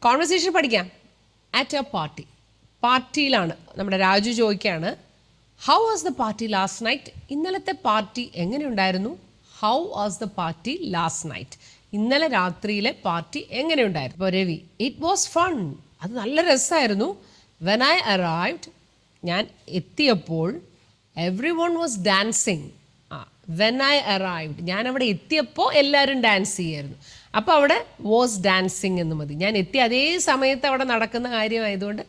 Conversation പഠിക്കാം. At a party, പാർട്ടിയിലാണ്. നമ്മുടെ രാജു ചോദിക്കുകയാണ്, how was the party last night? ഇന്നലത്തെ പാർട്ടി എങ്ങനെയുണ്ടായിരുന്നു? How was the party last night? ഇന്നലെ രാത്രിയിലെ പാർട്ടി എങ്ങനെയുണ്ടായിരുന്നു? ഇപ്പോൾ രവി, ഇറ്റ് വാസ് ഫൺ, അത് നല്ല രസമായിരുന്നു. വെൻ ഐ അറൈവ്ഡ്, ഞാൻ എത്തിയപ്പോൾ, every one was dancing. When I arrived, ഞാൻ അവിടെ എത്തിയപ്പോൾ എല്ലാവരും ഡാൻസ് ചെയ്യായിരുന്നു. അപ്പോൾ അവിടെ വാസ് ഡാൻസിങ് എന്ന് മതി. ഞാൻ എത്തിയ അതേ സമയത്ത് അവിടെ നടക്കുന്ന കാര്യമായതുകൊണ്ട്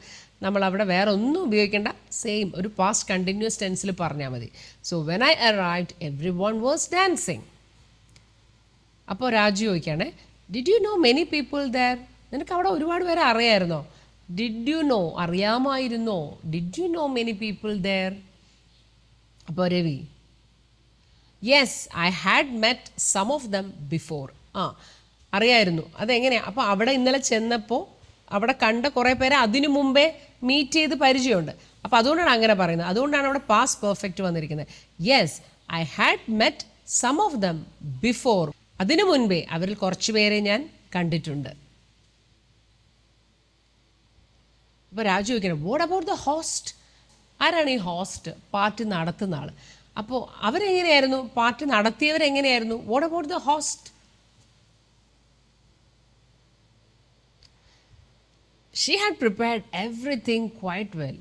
നമ്മളവിടെ വേറെ ഒന്നും ഉപയോഗിക്കേണ്ട, സെയിം ഒരു പാസ്റ്റ് കണ്ടിന്യൂസ് ടെൻസിൽ പറഞ്ഞാൽ മതി. So when I arrived everyone was dancing. അപ്പോൾ രാജു ചോദിക്കുകയാണേ, did you know many people there? നിനക്ക് അവിടെ ഒരുപാട് പേരെ അറിയായിരുന്നോ? ഡിഡ് യു നോ, അറിയാമായിരുന്നോ? Did you know many people there? അപ്പോൾ Ravi, yes I had met some of them before. അറിയായിരുന്നു. അതെങ്ങനെയാണ്? അപ്പോൾ അവിടെ ഇന്നലെ ചെന്നപ്പോൾ അവിടെ കണ്ട കുറേ പേരെ അതിനു മുമ്പേ മീറ്റ് ചെയ്ത് പരിചയമുണ്ട്. അപ്പോൾ അതുകൊണ്ടാണ് അങ്ങനെ പറയുന്നത്. അതുകൊണ്ടാണ് അവിടെ പാസ്റ്റ് പെർഫെക്റ്റ് വന്നിരിക്കുന്നത്. Yes I had met some of them before. അതിനു മുൻപേ അവരിൽ കുറച്ച് പേരെ ഞാൻ കണ്ടിട്ടുണ്ട്. അപ്പോൾ രാജു ചോദിക്കണം, വാട്ട് അബൌട്ട് ദ ഹോസ്റ്റ്? ആരാണ് ഈ ഹോസ്റ്റ്? പാർട്ടി നടത്തുന്ന ആൾ. അപ്പോൾ അവരെങ്ങനെയായിരുന്നു? പാർട്ടി നടത്തിയവരെങ്ങനെയായിരുന്നു? What about the host? She had prepared everything quite well.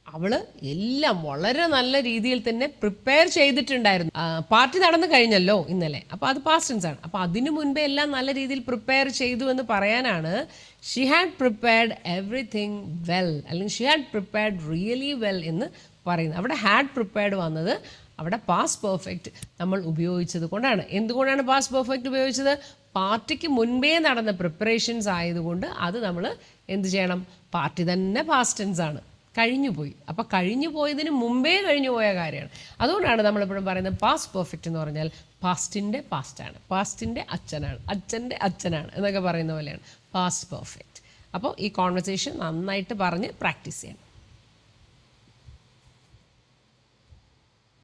അവൾ എല്ലാം വളരെ നല്ല രീതിയിൽ തന്നെ പ്രിപ്പയർ ചെയ്തിട്ടുണ്ടായിരുന്നു. പാർട്ടി നടന്നു കഴിഞ്ഞല്ലോ ഇന്നലെ, അപ്പോൾ അത് പാസ്റ്റ് ടെൻസ് ആണ്. അപ്പോൾ അതിനു മുൻപേ എല്ലാം നല്ല രീതിയിൽ പ്രിപ്പയർ ചെയ്തു എന്ന് പറയാനാണ് she had prepared everything well, അല്ലെങ്കിൽ she had prepared really well എന്ന് പറയുന്നത്. അവിടെ ഹാഡ് പ്രിപ്പയർഡ് വന്നത് അവിടെ പാസ്റ്റ് പെർഫെക്റ്റ് നമ്മൾ ഉപയോഗിച്ചത് കൊണ്ടാണ്. എന്തുകൊണ്ടാണ് പാസ്റ്റ് പെർഫെക്റ്റ് ഉപയോഗിച്ചത്? പാർട്ടിക്ക് മുൻപേ നടന്ന പ്രിപ്പറേഷൻസ് ആയതുകൊണ്ട് അത് നമ്മൾ എന്ത് ചെയ്യണം? പാർട്ടി തന്നെ പാസ്റ്റ് ടെൻസ് ആണ്, കഴിഞ്ഞു പോയി. അപ്പോൾ കഴിഞ്ഞു പോയതിന് മുമ്പേ കഴിഞ്ഞു പോയ കാര്യമാണ്. അതുകൊണ്ടാണ് നമ്മളെപ്പോഴും പറയുന്നത് പാസ്റ്റ് പെർഫെക്റ്റ് എന്ന് പറഞ്ഞാൽ പാസ്റ്റിൻ്റെ പാസ്റ്റാണ്, പാസ്റ്റിൻ്റെ അച്ഛനാണ്, അച്ഛൻ്റെ അച്ഛനാണ് എന്നൊക്കെ പറയുന്ന പോലെയാണ് പാസ്റ്റ് പെർഫെക്റ്റ്. അപ്പോൾ ഈ കോൺവെർസേഷൻ നന്നായിട്ട് പറഞ്ഞ് പ്രാക്ടീസ് ചെയ്യണം.